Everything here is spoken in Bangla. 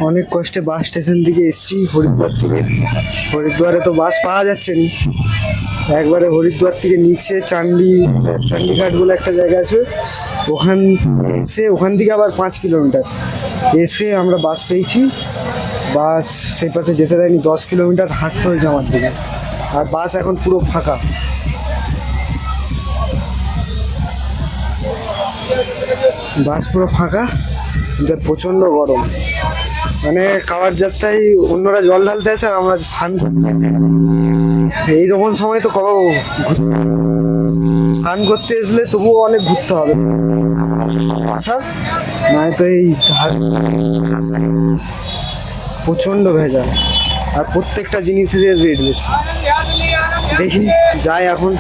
অনেক কষ্টে বাস স্টেশন থেকে এসেছি হরিদ্বার থেকে। হরিদ্বারে তো বাস পাওয়া যাচ্ছে না, একবারে হরিদ্বার থেকে নিচে চান্ডিঘাট বলে একটা জায়গা আছে, ওখান থেকে আবার 5 কিলোমিটার এসে আমরা বাস পেয়েছি। বাস সেই পাশে যেতে দেয়নি, 10 কিলোমিটার হাঁটতে হয়েছে আমার দিকে। আর বাস এখন পুরো ফাঁকা। বাস পুরো ফাঁকা, কিন্তু প্রচণ্ড গরম। মানে খাবার যাত্রায় অন্যরা জল ঢালতে আছে আর আমরা স্নান করতে আছি। এইরকম সময় তো কবে স্নান করতে আসলে তবুও অনেক ঘুরতে হবে। আচ্ছা, নয় তো এই প্রচণ্ড ভেজাল, আর প্রত্যেকটা জিনিসের রেট বেশি। দেখি যাই এখন।